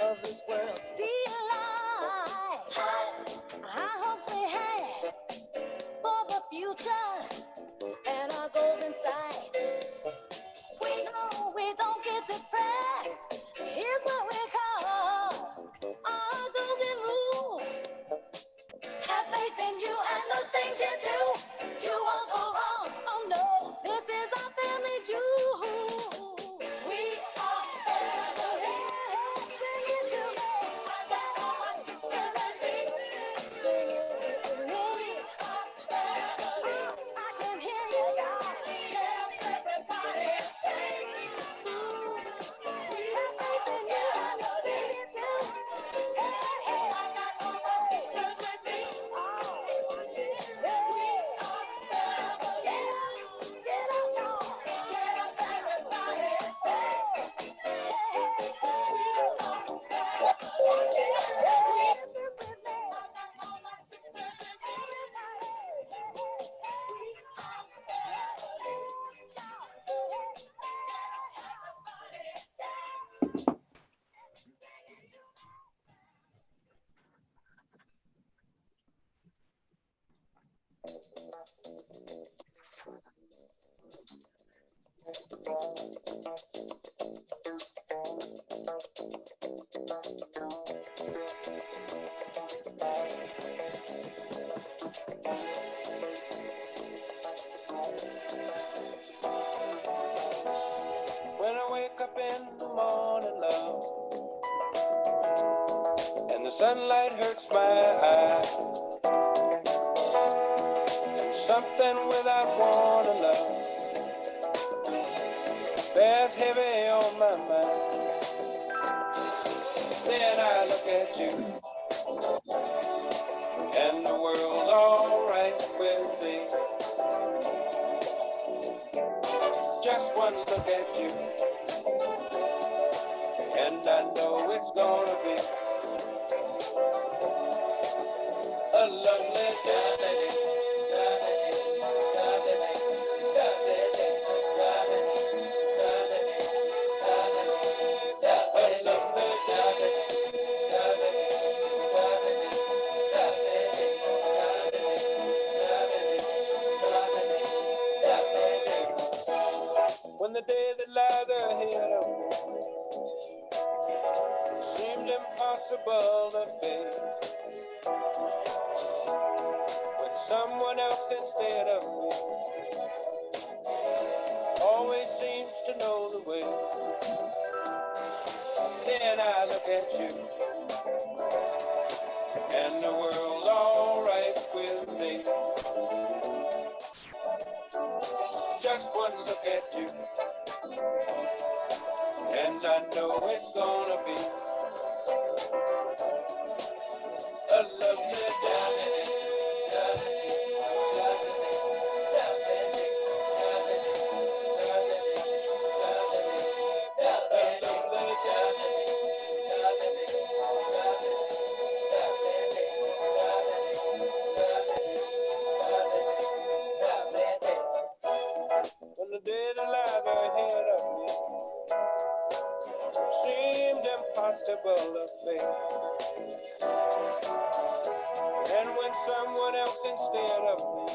of this world's delight. High hopes we had for the future and our goals in sight. We know we don't get depressed. Here's what we call our golden rule. Have faith in you and the things you do. You won't go wrong. Oh no, this is our family jewel. We are family. Sing it to me. I got all my sisters and me. Sing it to me. We are family. I can hear you, y'all. Yes, everybody sing. We have faith in you and the things you do. Hey, hey, I got all my sisters with me. We are family. Get up, y'all. Get up, everybody. Say, hey, hey, we are family. Sisters with me. I got all my sisters with me. We are family. When I wake up in the morning, love, and the sunlight hurts my eyes, and something without warning, love, bears heavy on my mind. Then I look at you, and the world's alright with me. Just one look at you, and I know it's gonna be a lovely day. When the day that lies ahead of me seemed impossible to face, when someone else instead of me always seems to know the way, then I look at you, and the world's alright with me. Just one look at you, and I know it's gonna be a lovely day. When the day that lies ahead of me seemed impossible to face, and when someone else instead of me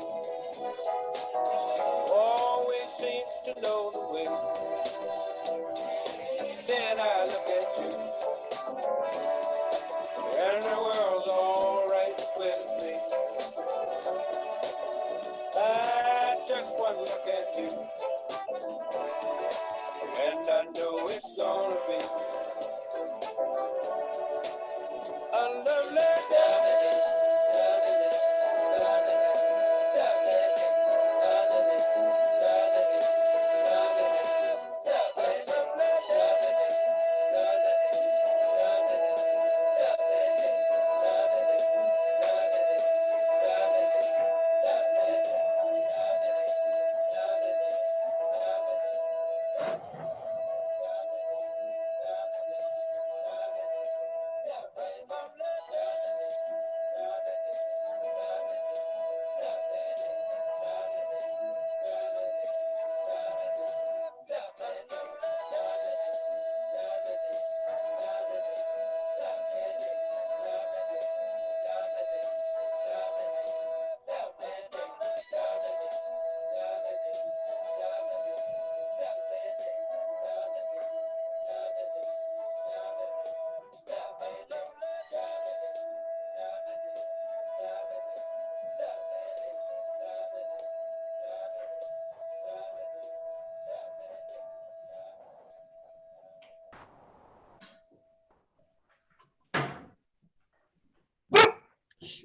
always seems to know the way, then I look at you, and the world's alright with me. I just one look at you, and I know it's gonna be a lovely day. much.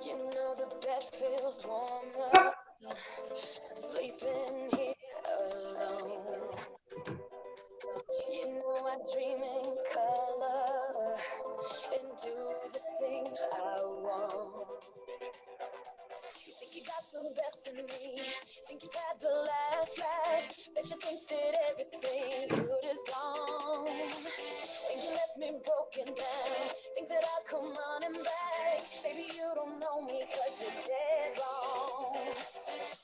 You know the bed feels warmer, sleeping here alone. You know I dream in color and do the things I want. You think you got the best in me, think you've had the last laugh, bet you think that everything good is gone. Think you left me broken down, think that I'll come running back. Baby, you don't know me 'cause you're dead wrong.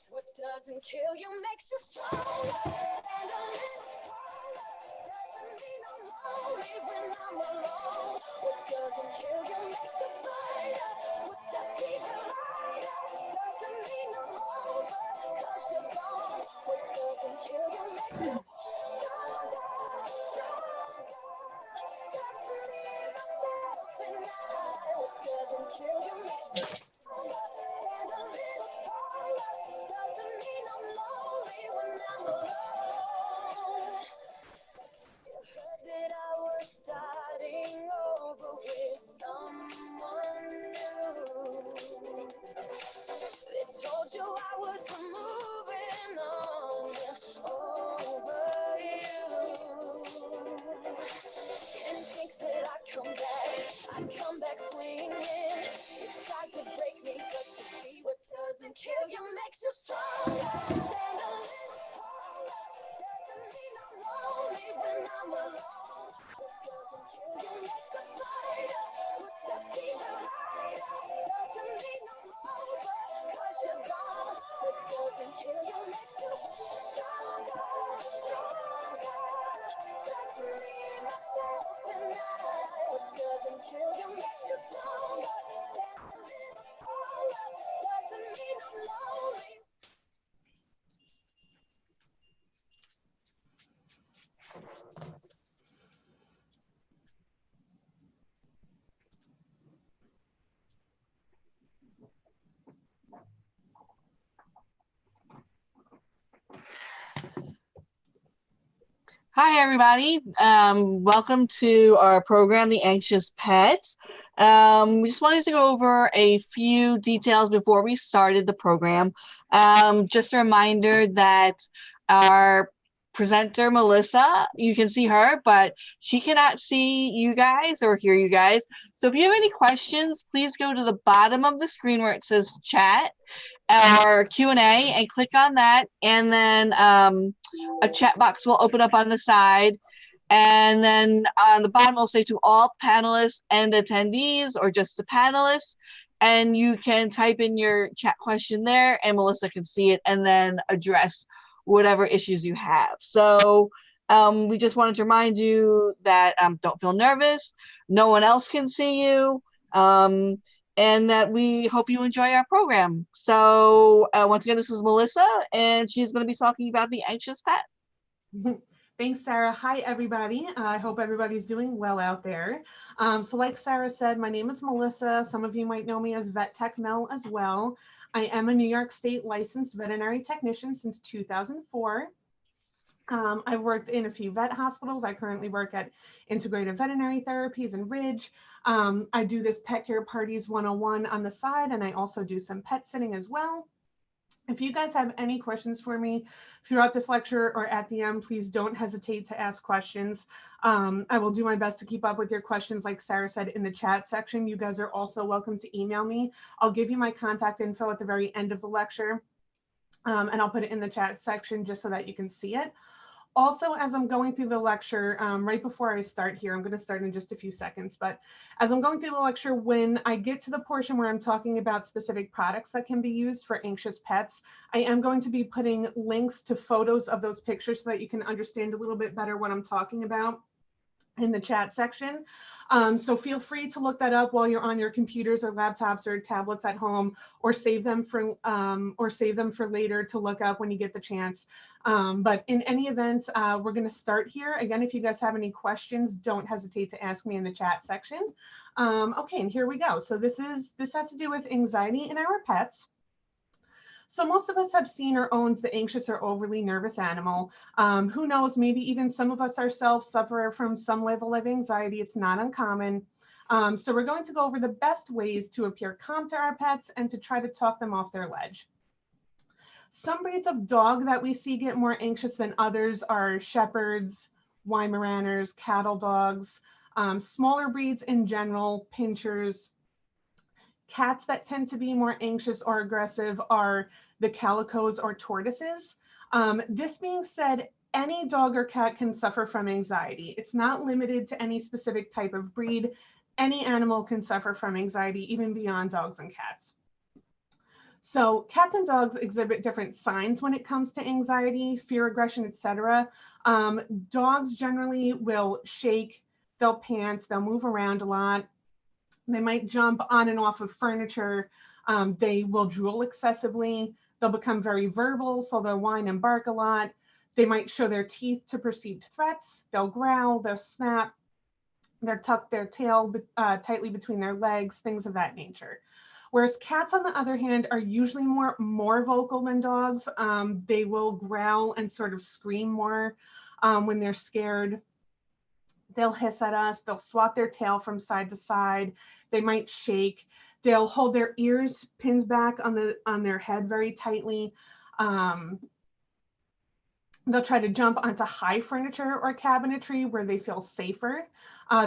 What doesn't kill you makes you stronger. Stand a little taller. Doesn't mean I'm lonely when I'm alone. What doesn't kill you makes you brighter. What steps even lighter. Doesn't mean I'm over 'cause you're gone. What doesn't kill you makes you stronger, stronger. Just me, myself, and I. What doesn't kill you makes you stronger. Stand a little taller. Doesn't mean I'm lonely when I'm alone. You heard that I was starting over with someone new. They told you I was moving on over you. And think that I'd come back swinging. You tried to break me, but you see what doesn't kill you makes you stronger. Stand a little taller. Doesn't mean I'm lonely when I'm alone. What doesn't kill you makes you brighter. Footsteps even lighter. Doesn't mean I'm over 'cause you're gone. What doesn't kill you makes you stronger, stronger. Just me, myself, and I. What doesn't kill you makes you stronger. Stand a little taller. Doesn't mean I'm lonely. Hi, everybody. Welcome to our program, The Anxious Pet. We just wanted to go over a few details before we started the program. Just a reminder that our presenter, Melissa, you can see her, but she cannot see you guys or hear you guys. So if you have any questions, please go to the bottom of the screen where it says chat or Q&A and click on that, and then a chat box will open up on the side, and then on the bottom will say to all panelists and attendees or just the panelists, and you can type in your chat question there and Melissa can see it and then address whatever issues you have. So we just wanted to remind you that don't feel nervous, no one else can see you, and that we hope you enjoy our program. So once again, this is Melissa, and she's going to be talking about The Anxious Pet. Thanks, Sarah. Hi, everybody. I hope everybody's doing well out there. So like Sarah said, my name is Melissa. Some of you might know me as Vet Tech Mel as well. I am a New York State licensed veterinary technician since 2004. I've worked in a few vet hospitals. I currently work at Integrative Veterinary Therapies in Ridge. I do this Pet Care Parties 101 on the side, and I also do some pet sitting as well. If you guys have any questions for me throughout this lecture or at the end, please don't hesitate to ask questions. I will do my best to keep up with your questions, like Sarah said, in the chat section. You guys are also welcome to email me. I'll give you my contact info at the very end of the lecture, and I'll put it in the chat section just so that you can see it. Also, as I'm going through the lecture, right before I start here, I'm going to start in just a few seconds, but as I'm going through the lecture, when I get to the portion where I'm talking about specific products that can be used for anxious pets, I am going to be putting links to photos of those pictures so that you can understand a little bit better what I'm talking about in the chat section. So feel free to look that up while you're on your computers or laptops or tablets at home, or save them for later to look up when you get the chance. But in any event, we're going to start here. Again, if you guys have any questions, don't hesitate to ask me in the chat section. Okay, and here we go. So this has to do with anxiety in our pets. So most of us have seen or owns the anxious or overly nervous animal. Who knows, maybe even some of us ourselves suffer from some level of anxiety. It's not uncommon. So we're going to go over the best ways to appear calm to our pets and to try to talk them off their ledge. Some breeds of dog that we see get more anxious than others are shepherds, Weimaraners, cattle dogs, smaller breeds in general, pinschers. Cats that tend to be more anxious or aggressive are the calicos or tortoises. This being said, any dog or cat can suffer from anxiety. It's not limited to any specific type of breed. Any animal can suffer from anxiety, even beyond dogs and cats. So cats and dogs exhibit different signs when it comes to anxiety, fear, aggression, etc. Dogs generally will shake, they'll pant, they'll move around a lot. They might jump on and off of furniture. They will drool excessively. They'll become very verbal, so they'll whine and bark a lot. They might show their teeth to perceived threats. They'll growl, they'll snap, they'll tuck their tail tightly between their legs, things of that nature. Whereas cats, on the other hand, are usually more vocal than dogs. They will growl and sort of scream more when they're scared. They'll hiss at us. They'll swat their tail from side to side. They might shake. They'll hold their ears pins back on their head very tightly. They'll try to jump onto high furniture or cabinetry where they feel safer.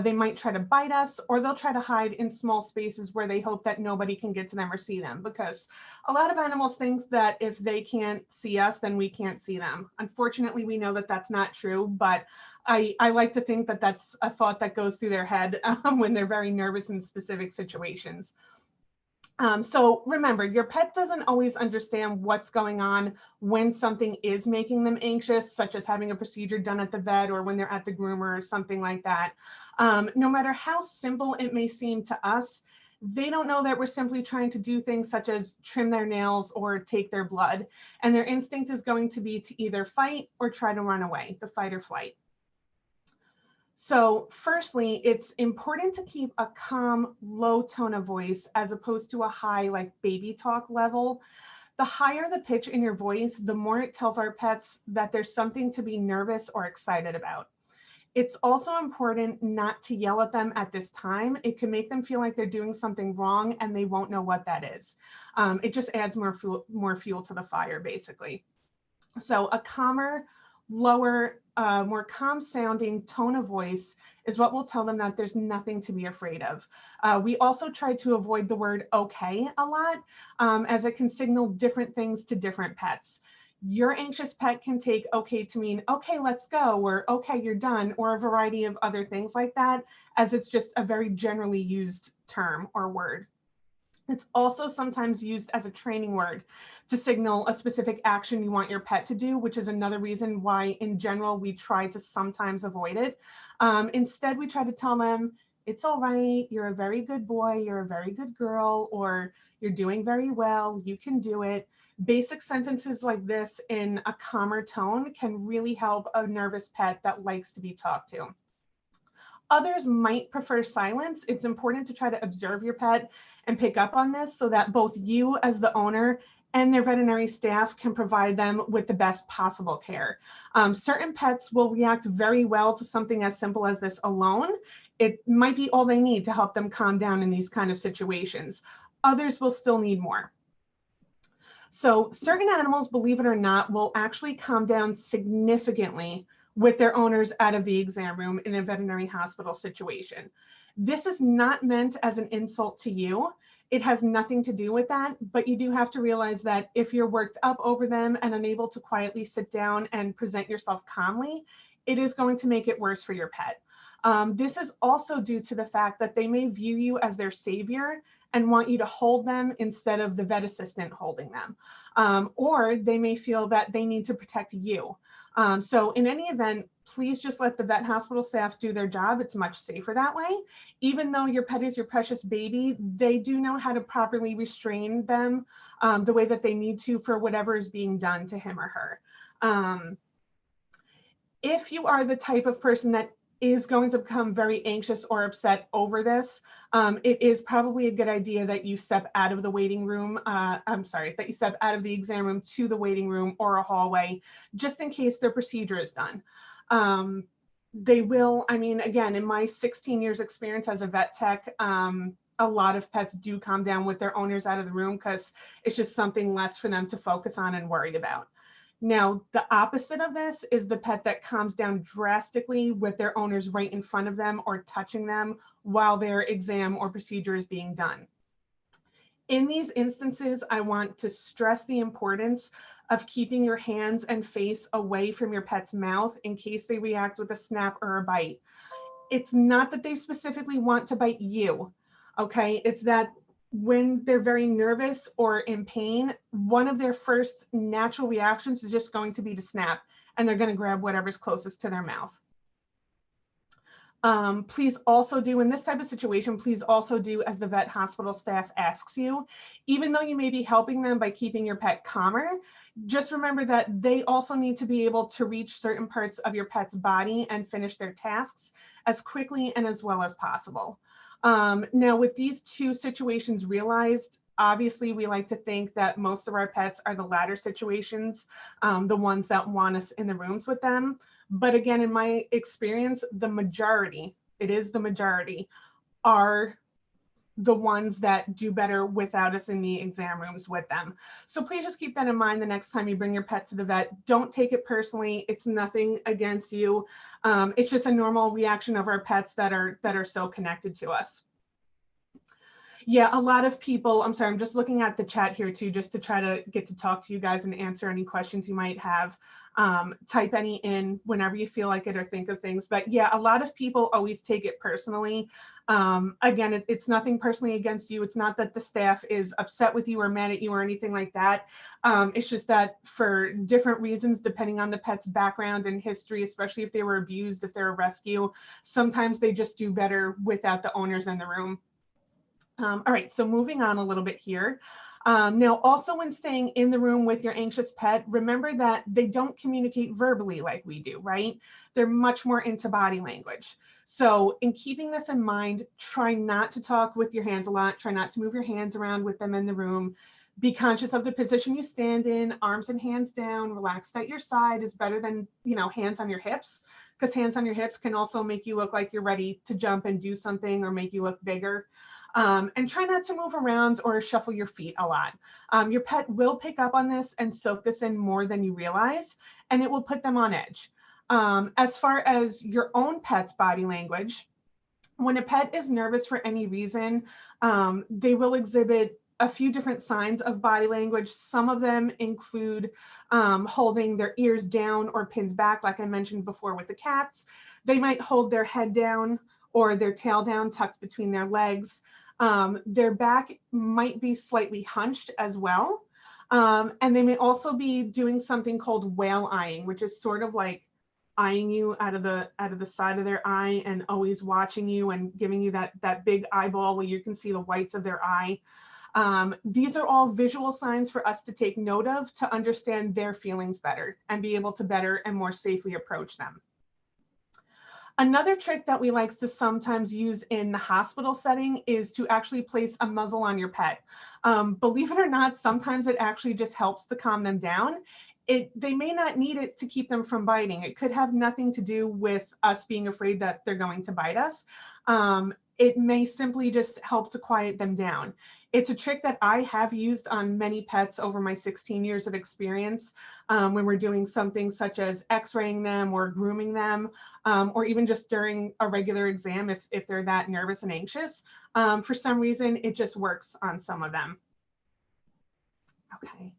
They might try to bite us, or they'll try to hide in small spaces where they hope that nobody can get to them or see them, because a lot of animals think that if they can't see us, then we can't see them. Unfortunately, we know that that's not true, but I like to think that that's a thought that goes through their head when they're very nervous in specific situations. So remember, your pet doesn't always understand what's going on when something is making them anxious, such as having a procedure done at the vet or when they're at the groomer or something like that. No matter how simple it may seem to us, they don't know that we're simply trying to do things such as trim their nails or take their blood. And their instinct is going to be to either fight or try to run away, the fight or flight. So firstly, it's important to keep a calm, low tone of voice as opposed to a high, like baby talk level. The higher the pitch in your voice, the more it tells our pets that there's something to be nervous or excited about. It's also important not to yell at them at this time. It can make them feel like they're doing something wrong and they won't know what that is. It just adds more fuel to the fire, basically. So a calmer, lower, more calm sounding tone of voice is what will tell them that there's nothing to be afraid of. We also try to avoid the word okay a lot, as it can signal different things to different pets. Your anxious pet can take okay to mean, okay, let's go, or okay, you're done, or a variety of other things like that, as it's just a very generally used term or word. It's also sometimes used as a training word to signal a specific action you want your pet to do, which is another reason why in general we try to sometimes avoid it. Instead, we try to tell them, it's all right, you're a very good boy, you're a very good girl, or you're doing very well, you can do it. Basic sentences like this in a calmer tone can really help a nervous pet that likes to be talked to. Others might prefer silence. It's important to try to observe your pet and pick up on this so that both you as the owner and their veterinary staff can provide them with the best possible care. Certain pets will react very well to something as simple as this alone. It might be all they need to help them calm down in these kind of situations. Others will still need more. So certain animals, believe it or not, will actually calm down significantly with their owners out of the exam room in a veterinary hospital situation. This is not meant as an insult to you. It has nothing to do with that, but you do have to realize that if you're worked up over them and unable to quietly sit down and present yourself calmly, it is going to make it worse for your pet. This is also due to the fact that they may view you as their savior and want you to hold them instead of the vet assistant holding them. Or they may feel that they need to protect you. So in any event, please just let the vet hospital staff do their job. It's much safer that way. Even though your pet is your precious baby, they do know how to properly restrain them the way that they need to for whatever is being done to him or her. If you are the type of person that is going to become very anxious or upset over this, it is probably a good idea that you step out of the waiting room. That you step out of the exam room to the waiting room or a hallway, just in case their procedure is done. They will, I mean, again, in my 16 years experience as a vet tech, a lot of pets do calm down with their owners out of the room because it's just something less for them to focus on and worry about. Now, the opposite of this is the pet that calms down drastically with their owners right in front of them or touching them while their exam or procedure is being done. In these instances, I want to stress the importance of keeping your hands and face away from your pet's mouth in case they react with a snap or a bite. It's not that they specifically want to bite you, okay? It's that when they're very nervous or in pain, one of their first natural reactions is just going to be to snap, and they're going to grab whatever's closest to their mouth. Please also do, in this type of situation, please also do as the vet hospital staff asks you. Even though you may be helping them by keeping your pet calmer, just remember that they also need to be able to reach certain parts of your pet's body and finish their tasks as quickly and as well as possible. Now, with these two situations realized, obviously we like to think that most of our pets are the latter situations, the ones that want us in the rooms with them. But again, in my experience, the majority, it is the majority, are the ones that do better without us in the exam rooms with them. So please just keep that in mind the next time you bring your pet to the vet. Don't take it personally. It's nothing against you. It's just a normal reaction of our pets that are so connected to us. Yeah, a lot of people, I'm sorry, I'm just looking at the chat here too, just to try to get to talk to you guys and answer any questions you might have. Type any in whenever you feel like it or think of things. But yeah, a lot of people always take it personally. Again, it's nothing personally against you. It's not that the staff is upset with you or mad at you or anything like that. It's just that for different reasons, depending on the pet's background and history, especially if they were abused, if they're a rescue, sometimes they just do better without the owners in the room. All right, so moving on a little bit here. Now, also when staying in the room with your anxious pet, remember that they don't communicate verbally like we do, right? They're much more into body language. So in keeping this in mind, try not to talk with your hands a lot. Try not to move your hands around with them in the room. Be conscious of the position you stand in, arms and hands down, relaxed at your side is better than, you know, hands on your hips, because hands on your hips can also make you look like you're ready to jump and do something or make you look bigger. And try not to move around or shuffle your feet a lot. Your pet will pick up on this and soak this in more than you realize, and it will put them on edge. As far as your own pet's body language, when a pet is nervous for any reason, they will exhibit a few different signs of body language. Some of them include holding their ears down or pinned back, like I mentioned before with the cats. They might hold their head down or their tail down, tucked between their legs. Their back might be slightly hunched as well. And they may also be doing something called whale eyeing, which is sort of like eyeing you out of the side of their eye and always watching you and giving you that big eyeball where you can see the whites of their eye. These are all visual signs for us to take note of to understand their feelings better and be able to better and more safely approach them. Another trick that we like to sometimes use in the hospital setting is to actually place a muzzle on your pet. Believe it or not, sometimes it actually just helps to calm them down. They may not need it to keep them from biting. It could have nothing to do with us being afraid that they're going to bite us. It may simply just help to quiet them down. It's a trick that I have used on many pets over my 16 years of experience when we're doing something such as x-raying them or grooming them, or even just during a regular exam if they're that nervous and anxious. For some reason, it just works on some of them. Okay.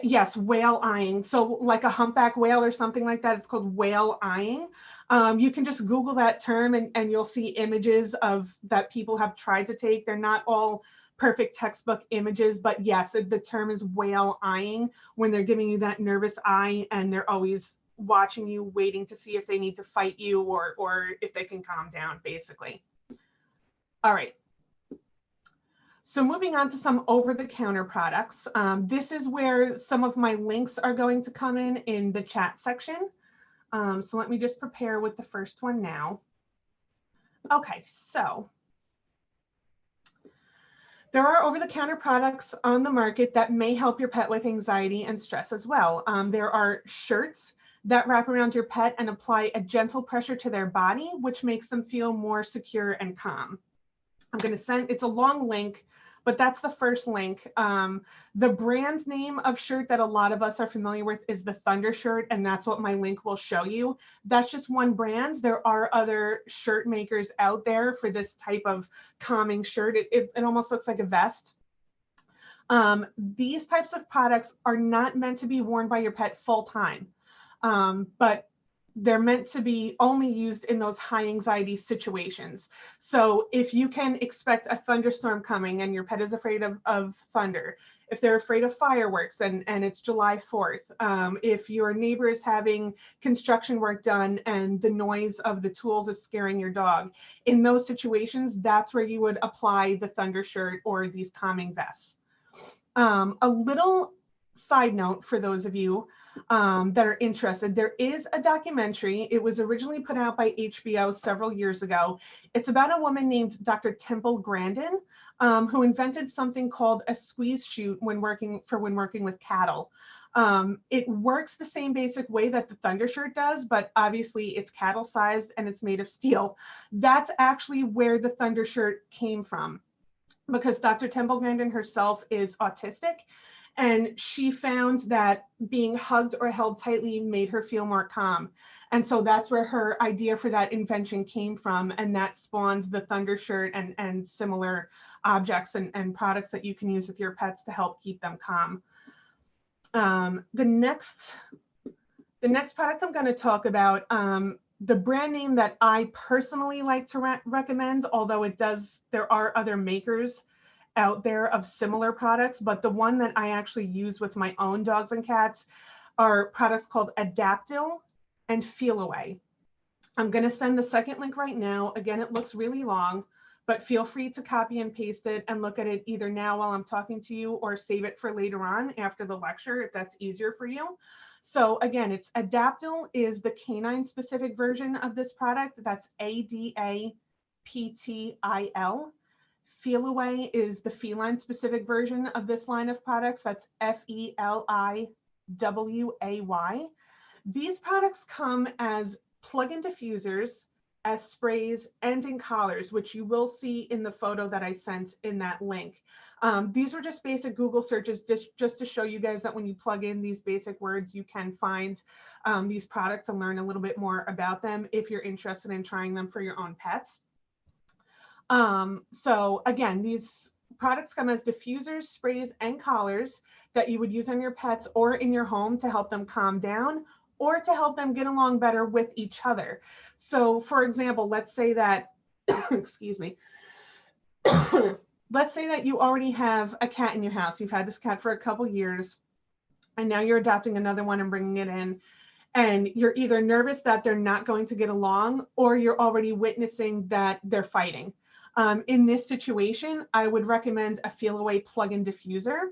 Yes, whale eyeing. So like a humpback whale or something like that, it's called whale eyeing. You can just Google that term and you'll see images of that people have tried to take. They're not all perfect textbook images, but yes, the term is whale eyeing when they're giving you that nervous eye and they're always watching you, waiting to see if they need to fight you or if they can calm down, basically. All right. So moving on to some over-the-counter products. This is where some of my links are going to come in the chat section. So let me just prepare with the first one now. Okay, so there are over-the-counter products on the market that may help your pet with anxiety and stress as well. There are shirts that wrap around your pet and apply a gentle pressure to their body, which makes them feel more secure and calm. I'm going to send, it's a long link, but that's the first link. The brand name of shirt that a lot of us are familiar with is the Thunder shirt, and that's what my link will show you. That's just one brand. There are other shirt makers out there for this type of calming shirt. It almost looks like a vest. These types of products are not meant to be worn by your pet full time, but they're meant to be only used in those high anxiety situations. So if you can expect a thunderstorm coming and your pet is afraid of thunder, if they're afraid of fireworks and it's July 4th, if your neighbor is having construction work done and the noise of the tools is scaring your dog, in those situations, that's where you would apply the Thunder shirt or these calming vests. A little side note for those of you that are interested, there is a documentary. It was originally put out by HBO several years ago. It's about a woman named Dr. Temple Grandin, who invented something called a squeeze chute when working with cattle. It works the same basic way that the Thunder shirt does, but obviously it's cattle sized and it's made of steel. That's actually where the Thunder shirt came from, because Dr. Temple Grandin herself is autistic, and she found that being hugged or held tightly made her feel more calm. And so that's where her idea for that invention came from, and that spawned the Thunder shirt and similar objects and products that you can use with your pets to help keep them calm. The next product I'm going to talk about, the brand name that I personally like to recommend, although there are other makers out there of similar products, but the one that I actually use with my own dogs and cats are products called Adaptil and Feel Away. I'm going to send the second link right now. Again, it looks really long, but feel free to copy and paste it and look at it either now while I'm talking to you or save it for later on after the lecture if that's easier for you. So again, it's Adaptil is the canine specific version of this product. That's ADAPTIL. Feel Away is the feline specific version of this line of products. That's FELIWAY. These products come as plug-in diffusers, as sprays, and in collars, which you will see in the photo that I sent in that link. These were just basic Google searches just to show you guys that when you plug in these basic words, you can find these products and learn a little bit more about them if you're interested in trying them for your own pets. So again, these products come as diffusers, sprays, and collars that you would use on your pets or in your home to help them calm down or to help them get along better with each other. So for example, let's say that, excuse me, let's say that you already have a cat in your house. You've had this cat for a couple years, and now you're adopting another one and bringing it in. And you're either nervous that they're not going to get along, or you're already witnessing that they're fighting. In this situation, I would recommend a Feel Away plug-in diffuser.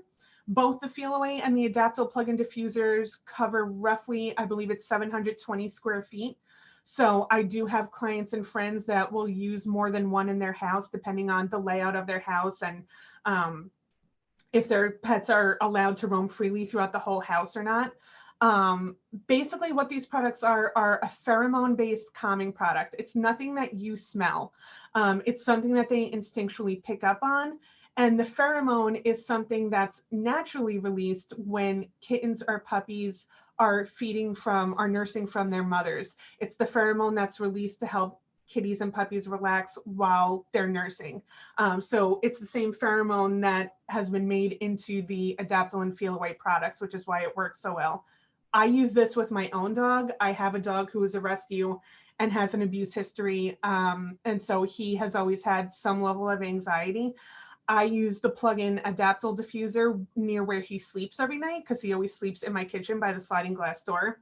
Both the Feel Away and the Adaptil plug-in diffusers cover roughly, I believe it's 720 square feet. So I do have clients and friends that will use more than one in their house, depending on the layout of their house and if their pets are allowed to roam freely throughout the whole house or not. Basically what these products are a pheromone-based calming product. It's nothing that you smell. It's something that they instinctually pick up on. And the pheromone is something that's naturally released when kittens or puppies are nursing from their mothers. It's the pheromone that's released to help kitties and puppies relax while they're nursing. So it's the same pheromone that has been made into the Adaptil and Feel Away products, which is why it works so well. I use this with my own dog. I have a dog who is a rescue and has an abuse history. And so he has always had some level of anxiety. I use the plug-in Adaptil diffuser near where he sleeps every night because he always sleeps in my kitchen by the sliding glass door.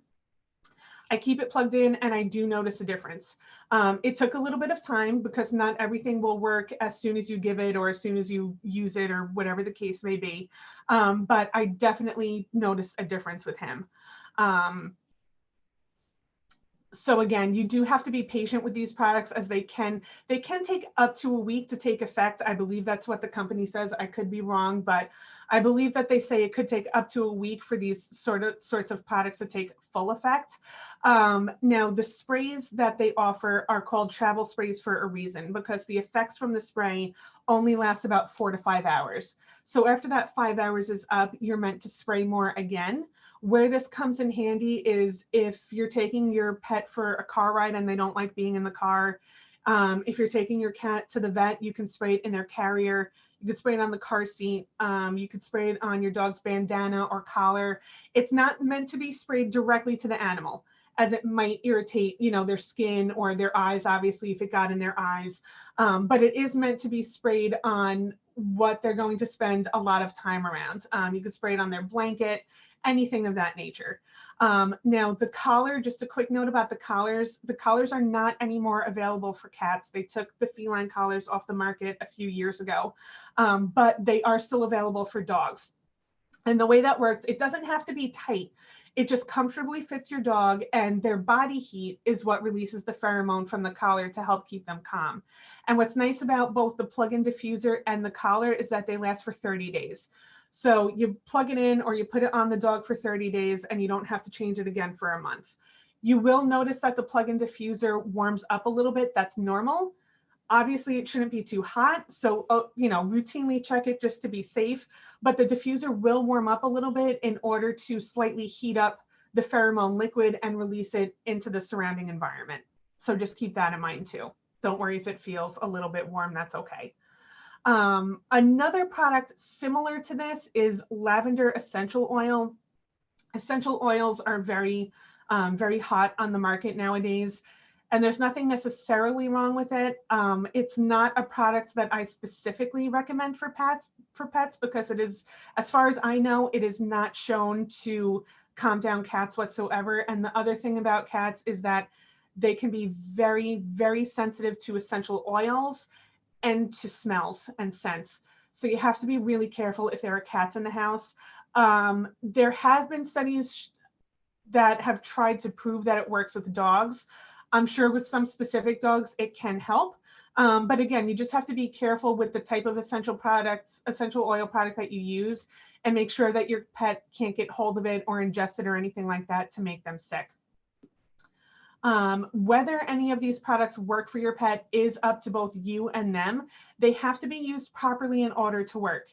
I keep it plugged in and I do notice a difference. It took a little bit of time because not everything will work as soon as you give it or as soon as you use it or whatever the case may be. But I definitely notice a difference with him. So again, you do have to be patient with these products, as they can take up to a week to take effect. I believe that's what the company says. I could be wrong, but I believe that they say it could take up to a week for these sorts of products to take full effect. Now, the sprays that they offer are called travel sprays for a reason, because the effects from the spray only last about 4 to 5 hours. So after that 5 hours is up, you're meant to spray more again. Where this comes in handy is if you're taking your pet for a car ride and they don't like being in the car. If you're taking your cat to the vet, you can spray it in their carrier. You could spray it on the car seat. You could spray it on your dog's bandana or collar. It's not meant to be sprayed directly to the animal, as it might irritate, their skin or their eyes, obviously, if it got in their eyes. But it is meant to be sprayed on what they're going to spend a lot of time around. You could spray it on their blanket, anything of that nature. Now, the collar, just a quick note about the collars are not anymore available for cats. They took the feline collars off the market a few years ago, but they are still available for dogs. And the way that works, it doesn't have to be tight. It just comfortably fits your dog, and their body heat is what releases the pheromone from the collar to help keep them calm. And what's nice about both the plug-in diffuser and the collar is that they last for 30 days. So you plug it in or you put it on the dog for 30 days and you don't have to change it again for a month. You will notice that the plug-in diffuser warms up a little bit. That's normal. Obviously, it shouldn't be too hot. So, routinely check it just to be safe. But the diffuser will warm up a little bit in order to slightly heat up the pheromone liquid and release it into the surrounding environment. So just keep that in mind too. Don't worry if it feels a little bit warm, that's okay. Another product similar to this is lavender essential oil. Essential oils are very hot on the market nowadays, and there's nothing necessarily wrong with it. It's not a product that I specifically recommend for pets because it is, as far as I know, it is not shown to calm down cats whatsoever. And the other thing about cats is that they can be very, very sensitive to essential oils and to smells and scents. So you have to be really careful if there are cats in the house. There have been studies that have tried to prove that it works with dogs. I'm sure with some specific dogs, it can help. But again, you just have to be careful with the type of essential oil product that you use, and make sure that your pet can't get hold of it or ingest it or anything like that to make them sick. Whether any of these products work for your pet is up to both you and them. They have to be used properly in order to work.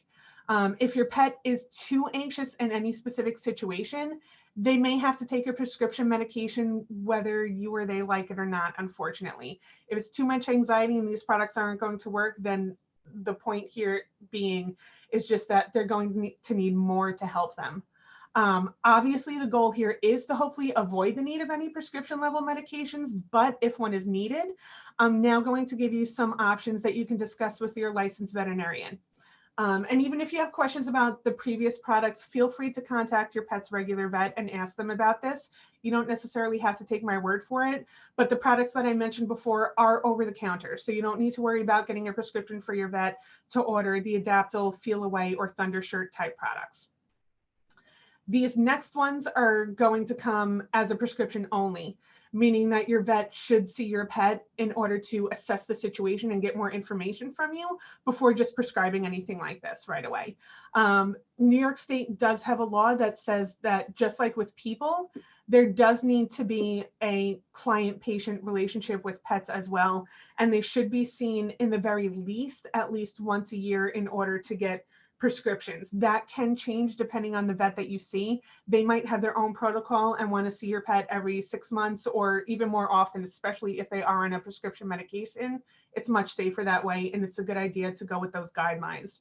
If your pet is too anxious in any specific situation, they may have to take a prescription medication, whether you or they like it or not, unfortunately. If it's too much anxiety and these products aren't going to work, then the point here being is just that they're going to need more to help them. Obviously, the goal here is to hopefully avoid the need of any prescription level medications, but if one is needed, I'm now going to give you some options that you can discuss with your licensed veterinarian. And even if you have questions about the previous products, feel free to contact your pet's regular vet and ask them about this. You don't necessarily have to take my word for it, but the products that I mentioned before are over the counter. So you don't need to worry about getting a prescription for your vet to order the Adaptil, Feel Away, or Thundershirt type products. These next ones are going to come as a prescription only, meaning that your vet should see your pet in order to assess the situation and get more information from you before just prescribing anything like this right away. New York State does have a law that says that just like with people, there does need to be a client-patient relationship with pets as well, and they should be seen in the very least at least once a year in order to get prescriptions. That can change depending on the vet that you see. They might have their own protocol and want to see your pet every 6 months or even more often, especially if they are on a prescription medication. It's much safer that way, and it's a good idea to go with those guidelines.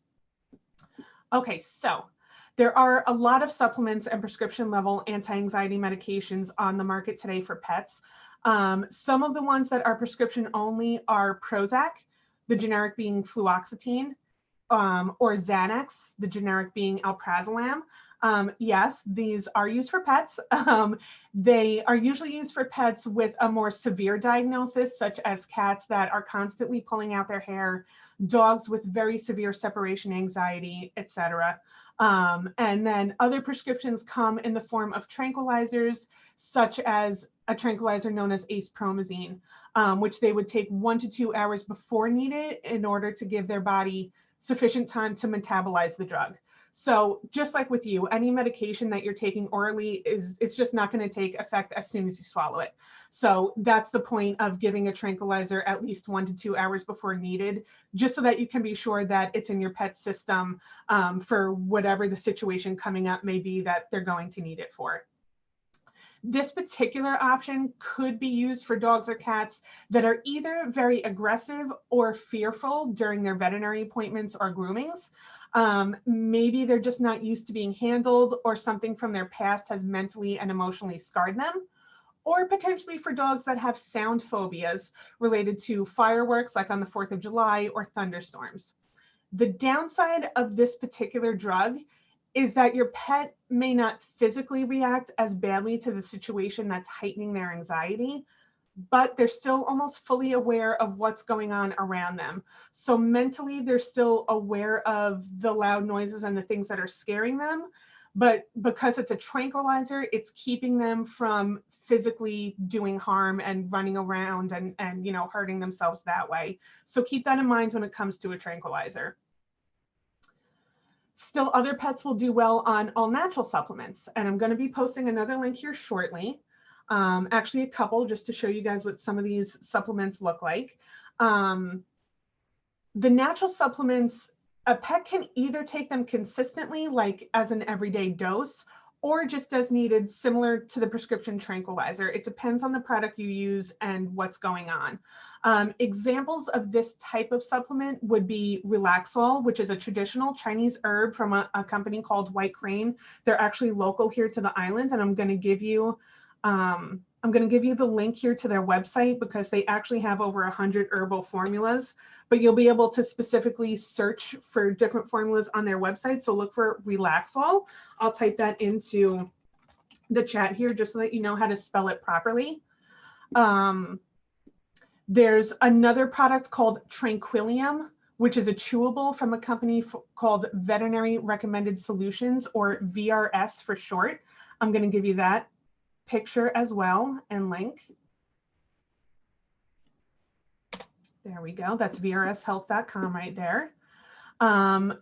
Okay, so there are a lot of supplements and prescription level anti-anxiety medications on the market today for pets. Some of the ones that are prescription only are Prozac, the generic being fluoxetine, or Xanax, the generic being alprazolam. Yes, these are used for pets. They are usually used for pets with a more severe diagnosis, such as cats that are constantly pulling out their hair, dogs with very severe separation anxiety, etc. And then other prescriptions come in the form of tranquilizers, such as a tranquilizer known as acepromazine, which they would take 1 to 2 hours before needed in order to give their body sufficient time to metabolize the drug. So just like with you, any medication that you're taking orally it's just not going to take effect as soon as you swallow it. So that's the point of giving a tranquilizer at least 1 to 2 hours before needed, just so that you can be sure that it's in your pet's system for whatever the situation coming up may be that they're going to need it for. This particular option could be used for dogs or cats that are either very aggressive or fearful during their veterinary appointments or groomings. Maybe they're just not used to being handled, or something from their past has mentally and emotionally scarred them. Or potentially for dogs that have sound phobias related to fireworks, like on the 4th of July, or thunderstorms. The downside of this particular drug is that your pet may not physically react as badly to the situation that's heightening their anxiety, but they're still almost fully aware of what's going on around them. So mentally, they're still aware of the loud noises and the things that are scaring them. But because it's a tranquilizer, it's keeping them from physically doing harm and running around and hurting themselves that way. So keep that in mind when it comes to a tranquilizer. Still, other pets will do well on all natural supplements. And I'm going to be posting another link here shortly. Actually, a couple, just to show you guys what some of these supplements look like. The natural supplements, a pet can either take them consistently, like as an everyday dose, or just as needed, similar to the prescription tranquilizer. It depends on the product you use and what's going on. Examples of this type of supplement would be Relaxol, which is a traditional Chinese herb from a company called White Crane. They're actually local here to the island, and I'm going to give you the link here to their website, because they actually have over 100 herbal formulas, but you'll be able to specifically search for different formulas on their website. So look for Relaxol. I'll type that into the chat here just so that you know how to spell it properly. There's another product called Tranquilium, which is a chewable from a company called Veterinary Recommended Solutions, or VRS for short. I'm going to give you that picture as well and link. There we go. That's vrshealth.com right there.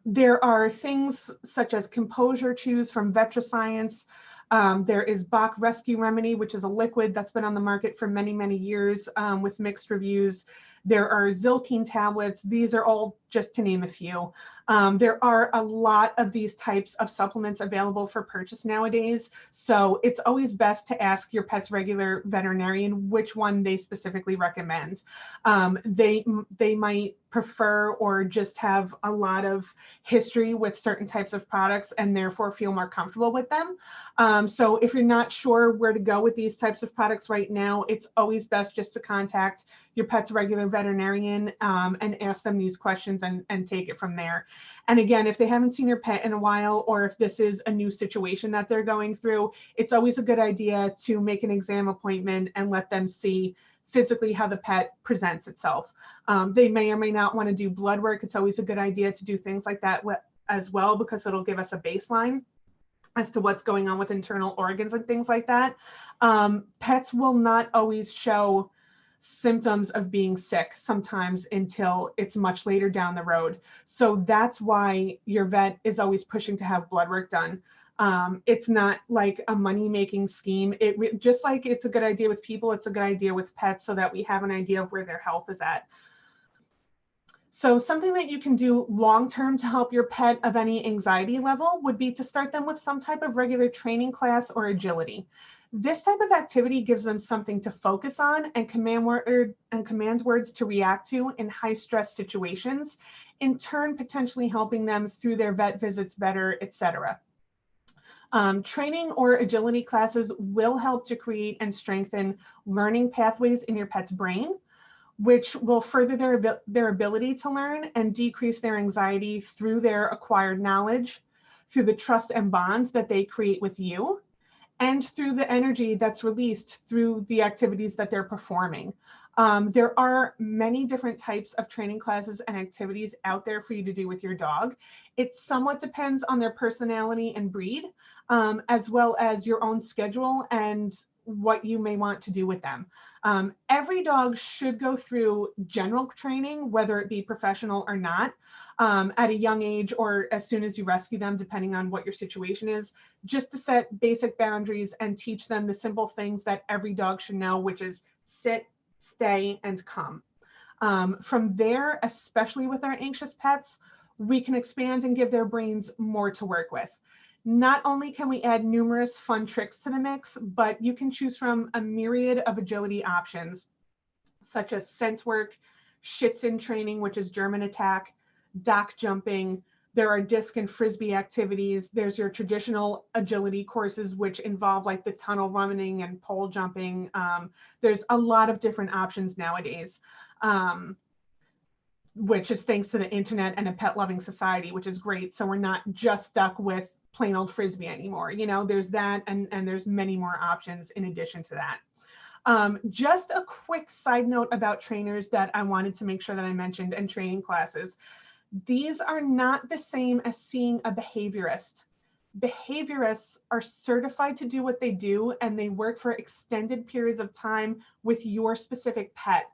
There are things such as Composure Chews from VetraScience. There is Bach Rescue Remedy, which is a liquid that's been on the market for many, many years with mixed reviews. There are Zilkine tablets. These are all just to name a few. There are a lot of these types of supplements available for purchase nowadays. So it's always best to ask your pet's regular veterinarian which one they specifically recommend. They might prefer or just have a lot of history with certain types of products and therefore feel more comfortable with them. So if you're not sure where to go with these types of products right now, it's always best just to contact your pet's regular veterinarian and ask them these questions and take it from there. And again, if they haven't seen your pet in a while, or if this is a new situation that they're going through, it's always a good idea to make an exam appointment and let them see physically how the pet presents itself. They may or may not want to do blood work. It's always a good idea to do things like that as well, because it'll give us a baseline as to what's going on with internal organs and things like that. Pets will not always show symptoms of being sick sometimes until it's much later down the road. So that's why your vet is always pushing to have blood work done. It's not like a money-making scheme. Just like it's a good idea with people, it's a good idea with pets, so that we have an idea of where their health is at. So something that you can do long-term to help your pet of any anxiety level would be to start them with some type of regular training class or agility. This type of activity gives them something to focus on and command words to react to in high-stress situations, in turn potentially helping them through their vet visits better, etc. Training or agility classes will help to create and strengthen learning pathways in your pet's brain, which will further their ability to learn and decrease their anxiety through their acquired knowledge, through the trust and bonds that they create with you, and through the energy that's released through the activities that they're performing. There are many different types of training classes and activities out there for you to do with your dog. It somewhat depends on their personality and breed, as well as your own schedule and what you may want to do with them. Every dog should go through general training, whether it be professional or not, at a young age or as soon as you rescue them, depending on what your situation is, just to set basic boundaries and teach them the simple things that every dog should know, which is sit, stay, and come. From there, especially with our anxious pets, we can expand and give their brains more to work with. Not only can we add numerous fun tricks to the mix, but you can choose from a myriad of agility options, such as scent work, Schitzen training, which is German attack, dock jumping. There are disc and frisbee activities. There's your traditional agility courses, which involve like the tunnel running and pole jumping. There's a lot of different options nowadays, which is thanks to the internet and a pet loving society, which is great. So we're not just stuck with plain old frisbee anymore. You know, there's that, and there's many more options in addition to that. Just a quick side note about trainers that I wanted to make sure that I mentioned, and training classes. These are not the same as seeing a behaviorist. Behaviorists are certified to do what they do, and they work for extended periods of time with your specific pet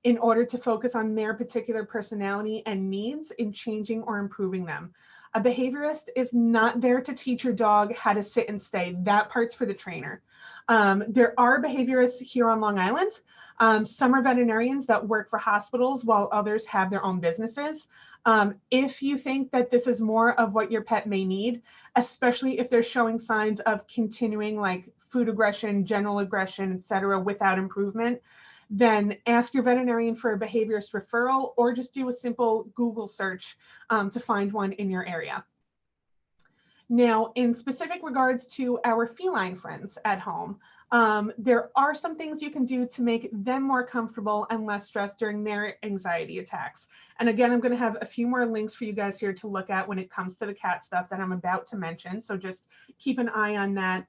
in order to focus on their particular personality and needs in changing or improving them. A behaviorist is not there to teach your dog how to sit and stay. That part's for the trainer. There are behaviorists here on Long Island. Some are veterinarians that work for hospitals, while others have their own businesses. If you think that this is more of what your pet may need, especially if they're showing signs of continuing like food aggression, general aggression, etc., without improvement, then ask your veterinarian for a behaviorist referral, or just do a simple Google search to find one in your area. Now, in specific regards to our feline friends at home, there are some things you can do to make them more comfortable and less stressed during their anxiety attacks. And again, I'm going to have a few more links for you guys here to look at when it comes to the cat stuff that I'm about to mention. So just keep an eye on that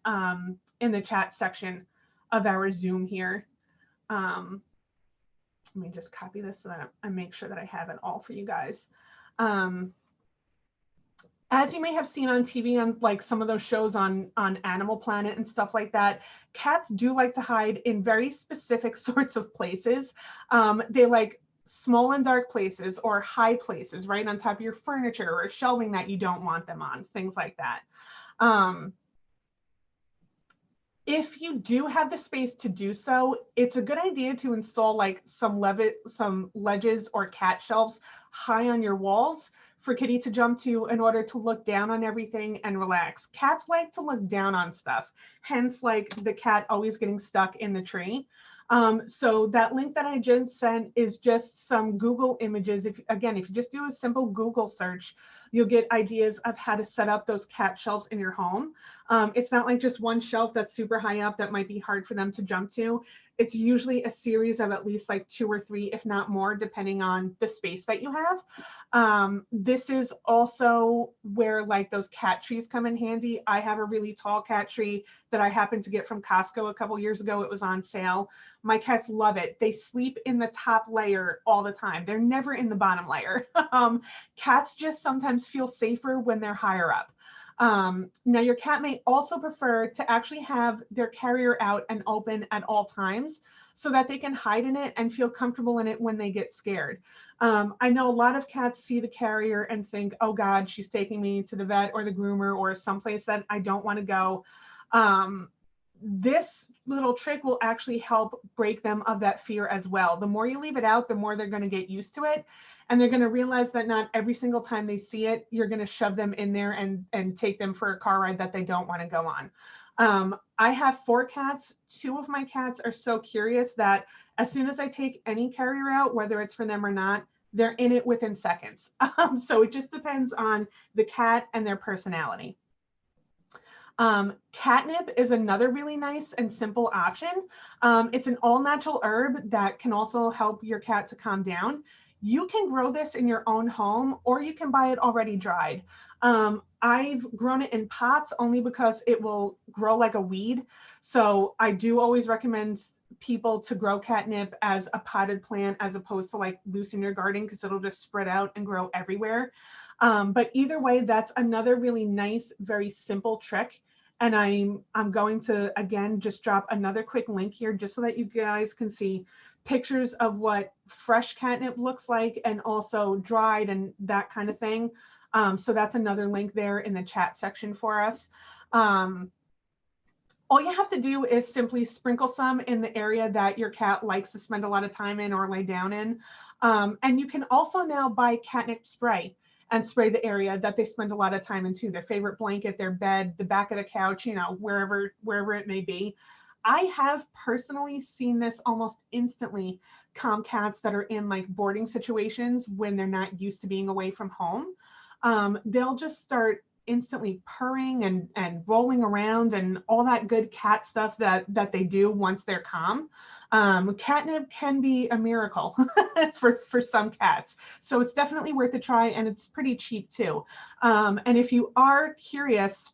in the chat section of our Zoom here. Let me just copy this so that I make sure that I have it all for you guys. As you may have seen on TV, on like some of those shows on Animal Planet and stuff like that, cats do like to hide in very specific sorts of places. They like small and dark places, or high places, right on top of your furniture or shelving that you don't want them on, things like that. If you do have the space to do so, it's a good idea to install like some ledges or cat shelves high on your walls for Kitty to jump to in order to look down on everything and relax. Cats like to look down on stuff, hence like the cat always getting stuck in the tree. So that link that I just sent is just some Google images. If you just do a simple Google search, you'll get ideas of how to set up those cat shelves in your home. It's not like just one shelf that's super high up that might be hard for them to jump to. It's usually a series of at least like 2 or 3, if not more, depending on the space that you have. This is also where like those cat trees come in handy. I have a really tall cat tree that I happened to get from Costco a couple years ago. It was on sale. My cats love it. They sleep in the top layer all the time. They're never in the bottom layer. Cats just sometimes feel safer when they're higher up. Now your cat may also prefer to actually have their carrier out and open at all times so that they can hide in it and feel comfortable in it when they get scared. I know a lot of cats see the carrier and think, oh God, she's taking me to the vet or the groomer or someplace that I don't want to go. This little trick will actually help break them of that fear as well. The more you leave it out, the more they're going to get used to it. And they're going to realize that not every single time they see it, you're going to shove them in there and take them for a car ride that they don't want to go on. I have 4 cats. 2 of my cats are so curious that as soon as I take any carrier out, whether it's for them or not, they're in it within seconds. So it just depends on the cat and their personality. Catnip is another really nice and simple option. It's an all-natural herb that can also help your cat to calm down. You can grow this in your own home, or you can buy it already dried. I've grown it in pots only because it will grow like a weed. So I do always recommend people to grow catnip as a potted plant as opposed to like loose in your garden, because it'll just spread out and grow everywhere. But either way, that's another really nice, very simple trick. And I'm going to, again, just drop another quick link here just so that you guys can see pictures of what fresh catnip looks like and also dried and that kind of thing. So that's another link there in the chat section for us. All you have to do is simply sprinkle some in the area that your cat likes to spend a lot of time in or lay down in. And you can also now buy catnip spray and spray the area that they spend a lot of time in too, their favorite blanket, their bed, the back of the couch, you know, wherever it may be. I have personally seen this almost instantly calm cats that are in like boarding situations when they're not used to being away from home. They'll just start instantly purring and rolling around and all that good cat stuff that they do once they're calm. Catnip can be a miracle for some cats. So it's definitely worth a try, and it's pretty cheap too. And if you are curious,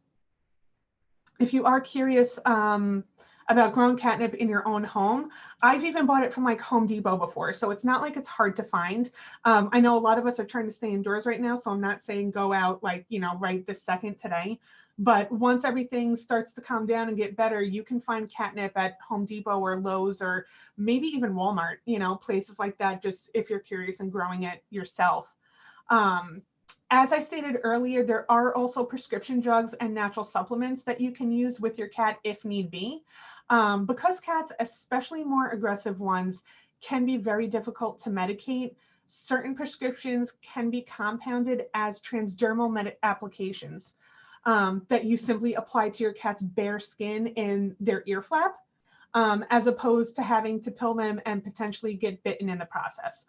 about growing catnip in your own home, I've even bought it from like Home Depot before. So it's not like it's hard to find. I know a lot of us are trying to stay indoors right now, so I'm not saying go out like, you know, right this second today. But once everything starts to calm down and get better, you can find catnip at Home Depot or Lowe's or maybe even Walmart, you know, places like that, just if you're curious and growing it yourself. As I stated earlier, there are also prescription drugs and natural supplements that you can use with your cat if need be. Because cats, especially more aggressive ones, can be very difficult to medicate, certain prescriptions can be compounded as transdermal applications that you simply apply to your cat's bare skin in their ear flap, as opposed to having to pill them and potentially get bitten in the process.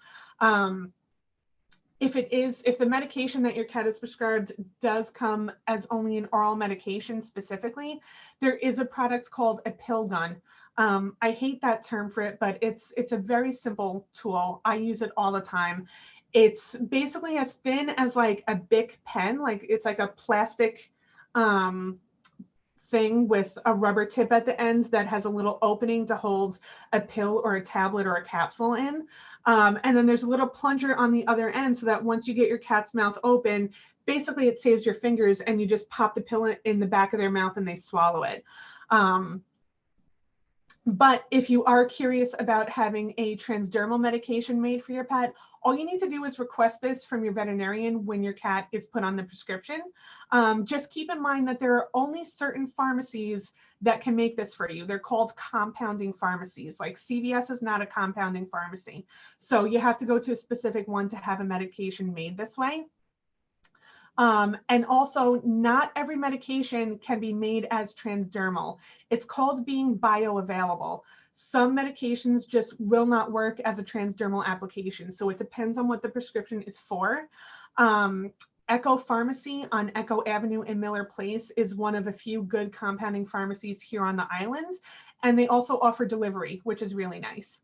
If the medication that your cat is prescribed does come as only an oral medication specifically, there is a product called a pill gun. I hate that term for it, but it's a very simple tool. I use it all the time. It's basically as thin as like a Bic pen, like it's like a plastic thing with a rubber tip at the end that has a little opening to hold a pill or a tablet or a capsule in. And then there's a little plunger on the other end so that once you get your cat's mouth open, basically it saves your fingers and you just pop the pill in the back of their mouth and they swallow it. But if you are curious about having a transdermal medication made for your pet, all you need to do is request this from your veterinarian when your cat is put on the prescription. Just keep in mind that there are only certain pharmacies that can make this for you. They're called compounding pharmacies. Like CVS is not a compounding pharmacy. So you have to go to a specific one to have a medication made this way. And also, not every medication can be made as transdermal. It's called being bioavailable. Some medications just will not work as a transdermal application. So it depends on what the prescription is for. Echo Pharmacy on Echo Avenue in Miller Place is one of a few good compounding pharmacies here on the island. And they also offer delivery, which is really nice.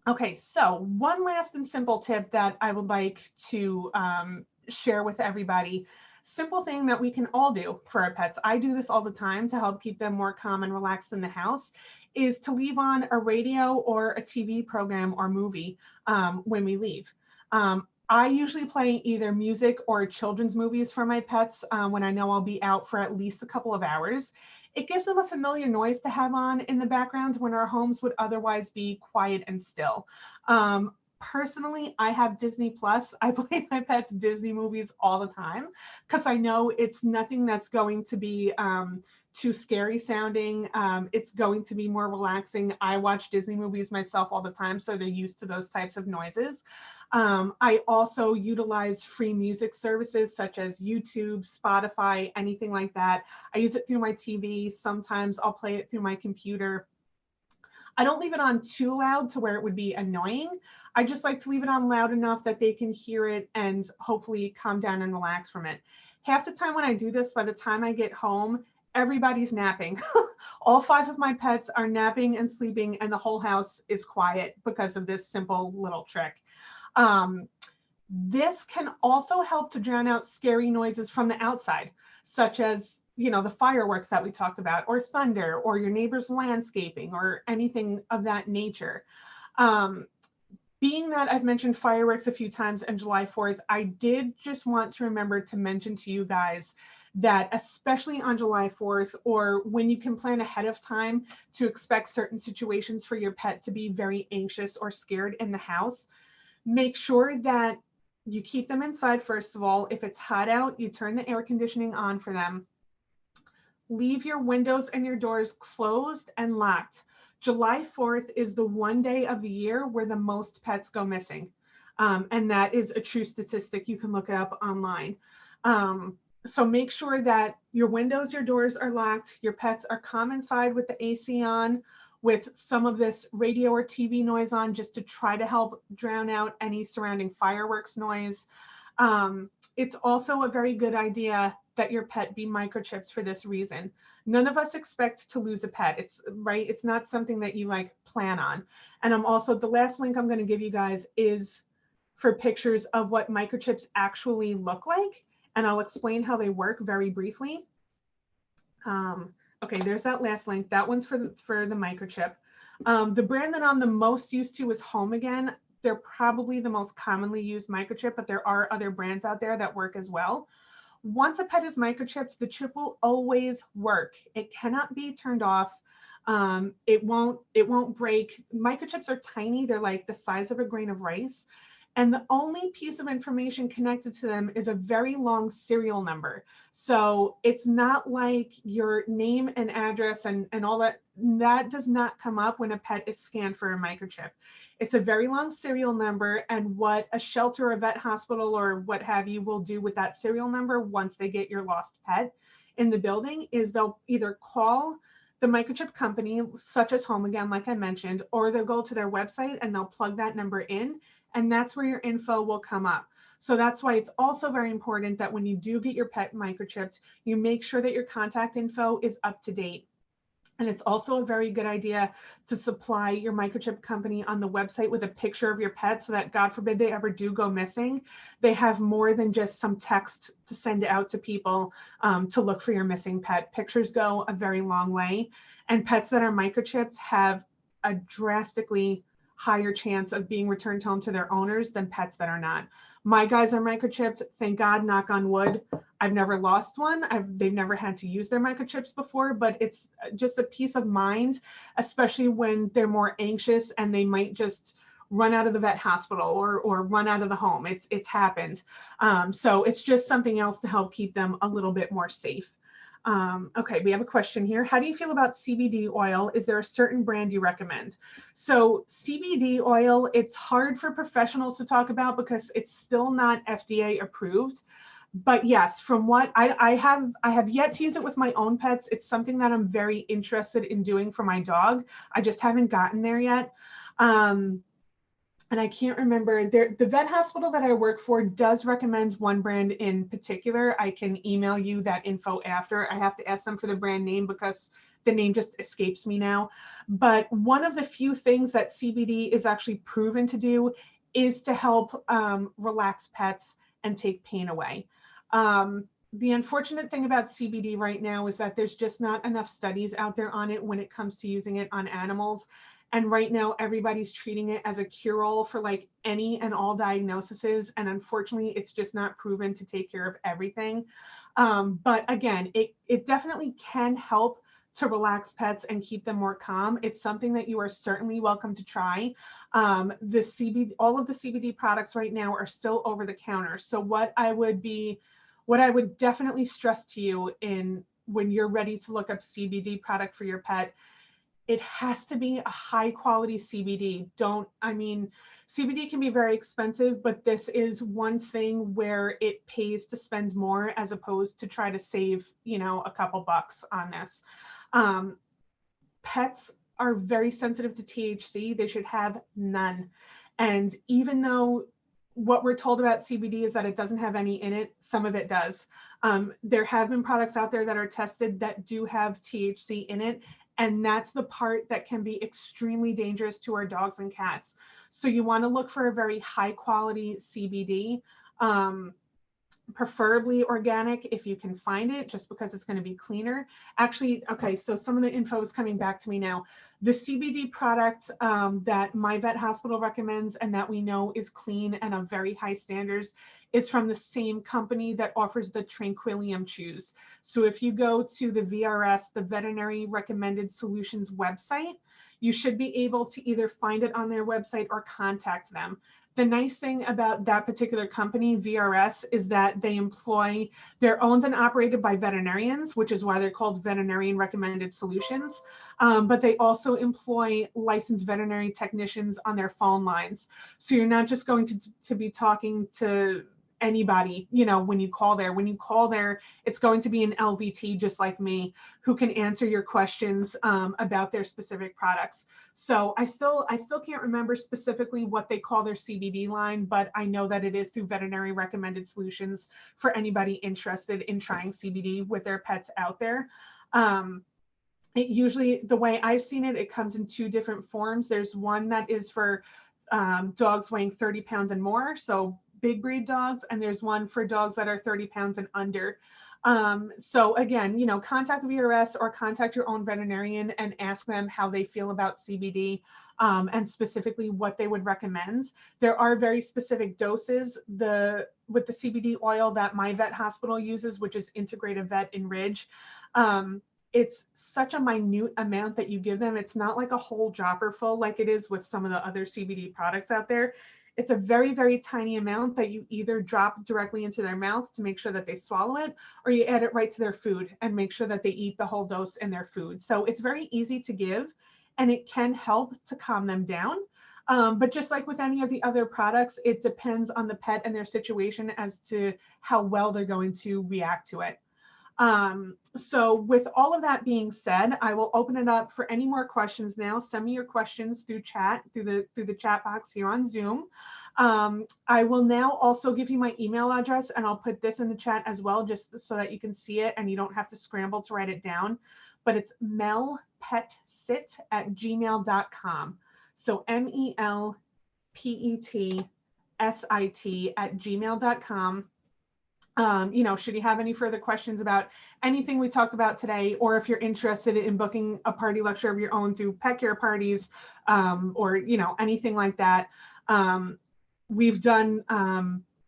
Okay, so one last and simple tip that I would like to share with everybody. Simple thing that we can all do for our pets. I do this all the time to help keep them more calm and relaxed in the house, is to leave on a radio or a TV program or movie when we leave. I usually play either music or children's movies for my pets when I know I'll be out for at least a couple of hours. It gives them a familiar noise to have on in the background when our homes would otherwise be quiet and still. Personally, I have Disney Plus. I play my pets Disney movies all the time because I know it's nothing that's going to be too scary sounding. It's going to be more relaxing. I watch Disney movies myself all the time, so they're used to those types of noises. I also utilize free music services such as YouTube, Spotify, anything like that. I use it through my TV. Sometimes I'll play it through my computer. I don't leave it on too loud to where it would be annoying. I just like to leave it on loud enough that they can hear it and hopefully calm down and relax from it. Half the time when I do this, by the time I get home, everybody's napping. All 5 of my pets are napping and sleeping, and the whole house is quiet because of this simple little trick. This can also help to drown out scary noises from the outside, such as, you know, the fireworks that we talked about, or thunder, or your neighbor's landscaping, or anything of that nature. Being that I've mentioned fireworks a few times and July 4th, I did just want to remember to mention to you guys that especially on July 4th, or when you can plan ahead of time to expect certain situations for your pet to be very anxious or scared in the house, make sure that you keep them inside. First of all, if it's hot out, you turn the air conditioning on for them. Leave your windows and your doors closed and locked. July 4th is the one day of the year where the most pets go missing. And that is a true statistic. You can look it up online. So make sure that your windows, your doors are locked. Your pets are calm inside with the AC on, with some of this radio or TV noise on, just to try to help drown out any surrounding fireworks noise. It's also a very good idea that your pet be microchipped for this reason. None of us expect to lose a pet. It's right. It's not something that you like plan on. And I'm also, the last link I'm going to give you guys is for pictures of what microchips actually look like. And I'll explain how they work very briefly. Okay, there's that last link. That one's for the microchip. The brand that I'm the most used to is Home Again. They're probably the most commonly used microchip, but there are other brands out there that work as well. Once a pet is microchipped, the chip will always work. It cannot be turned off. It won't break. Microchips are tiny. They're like the size of a grain of rice. And the only piece of information connected to them is a very long serial number. So it's not like your name and address and all that. That does not come up when a pet is scanned for a microchip. It's a very long serial number. And what a shelter or vet hospital or what have you will do with that serial number once they get your lost pet in the building is they'll either call the microchip company, such as Home Again, like I mentioned, or they'll go to their website and they'll plug that number in. And that's where your info will come up. So that's why it's also very important that when you do get your pet microchipped, you make sure that your contact info is up to date. And it's also a very good idea to supply your microchip company on the website with a picture of your pet so that, God forbid, they ever do go missing, they have more than just some text to send out to people to look for your missing pet. Pictures go a very long way. And pets that are microchipped have a drastically higher chance of being returned home to their owners than pets that are not. My guys are microchipped. Thank God, knock on wood. I've never lost one. They've never had to use their microchips before, but it's just a peace of mind, especially when they're more anxious and they might just run out of the vet hospital or run out of the home. It's happened. So it's just something else to help keep them a little bit more safe. Okay, we have a question here. How do you feel about CBD oil? Is there a certain brand you recommend? So CBD oil, it's hard for professionals to talk about because it's still not FDA approved. But yes, from what I have yet to use it with my own pets. It's something that I'm very interested in doing for my dog. I just haven't gotten there yet. And I can't remember, the vet hospital that I work for does recommend one brand in particular. I can email you that info after. I have to ask them for the brand name because the name just escapes me now. But one of the few things that CBD is actually proven to do is to help relax pets and take pain away. The unfortunate thing about CBD right now is that there's just not enough studies out there on it when it comes to using it on animals. And right now, everybody's treating it as a cure-all for like any and all diagnoses. And unfortunately, it's just not proven to take care of everything. But again, it definitely can help to relax pets and keep them more calm. It's something that you are certainly welcome to try. All of the CBD products right now are still over the counter. So what I would definitely stress to you when you're ready to look up CBD product for your pet, it has to be a high quality CBD. CBD can be very expensive, but this is one thing where it pays to spend more as opposed to try to save, a couple bucks on this. Pets are very sensitive to THC. They should have none. And even though what we're told about CBD is that it doesn't have any in it, some of it does. There have been products out there that are tested that do have THC in it. And that's the part that can be extremely dangerous to our dogs and cats. So you want to look for a very high quality CBD. preferably organic if you can find it, just because it's going to be cleaner. Actually, okay, so some of the info is coming back to me now. The CBD product that my vet hospital recommends and that we know is clean and of very high standards is from the same company that offers the Tranquillium chews. So if you go to the VRS, the Veterinary Recommended Solutions website, you should be able to either find it on their website or contact them. The nice thing about that particular company, VRS, is that they're owned and operated by veterinarians, which is why they're called Veterinarian Recommended Solutions. But they also employ licensed veterinary technicians on their phone lines. So you're not just going to be talking to anybody, when you call there. When you call there, it's going to be an LVT just like me who can answer your questions about their specific products. So I still can't remember specifically what they call their CBD line, but I know that it is through Veterinary Recommended Solutions for anybody interested in trying CBD with their pets out there. It usually, the way I've seen it, it comes in 2 different forms. There's one that is for dogs weighing 30 pounds and more, so big breed dogs, and there's one for dogs that are 30 pounds and under. So again, contact VRS or contact your own veterinarian and ask them how they feel about CBD and specifically what they would recommend. There are very specific doses. With the CBD oil that my vet hospital uses, which is Integrative Vet in Ridge, it's such a minute amount that you give them. It's not like a whole dropper full like it is with some of the other CBD products out there. It's a very, very tiny amount that you either drop directly into their mouth to make sure that they swallow it, or you add it right to their food and make sure that they eat the whole dose in their food. So it's very easy to give, and it can help to calm them down. But just like with any of the other products, it depends on the pet and their situation as to how well they're going to react to it. So with all of that being said, I will open it up for any more questions now. Send me your questions through chat, through the chat box here on Zoom. I will now also give you my email address, and I'll put this in the chat as well, just so that you can see it and you don't have to scramble to write it down. But it's melpetsit@gmail.com. So melpetsit@gmail.com. Should you have any further questions about anything we talked about today, or if you're interested in booking a party lecture of your own through Pet Care Parties, or, anything like that. We've done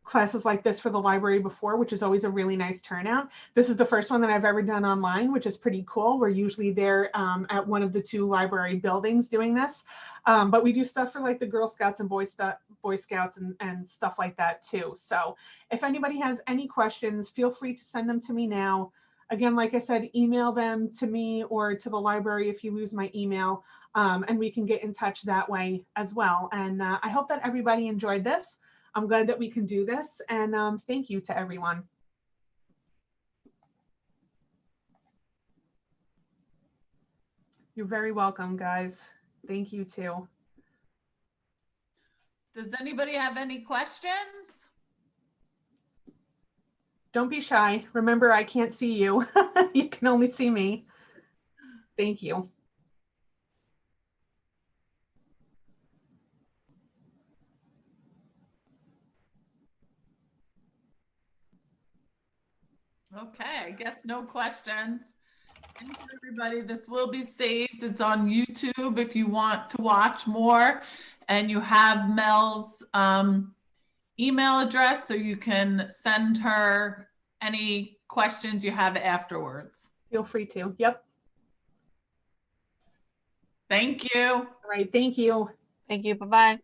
classes like this for the library before, which is always a really nice turnout. This is the first one that I've ever done online, which is pretty cool. We're usually there at one of the 2 library buildings doing this. But we do stuff for like the Girl Scouts and Boy Scouts and stuff like that too. So if anybody has any questions, feel free to send them to me now. Again, like I said, email them to me or to the library if you lose my email, and we can get in touch that way as well. And I hope that everybody enjoyed this. I'm glad that we can do this, and thank you to everyone. You're very welcome, guys. Thank you too. Does anybody have any questions? Don't be shy. Remember, I can't see you. You can only see me. Thank you. Okay, I guess no questions. Thank you, everybody. This will be saved. It's on YouTube if you want to watch more, and you have Mel's email address, so you can send her any questions you have afterwards. Feel free to. Yep. Thank you. All right. Thank you. Thank you. Bye-bye.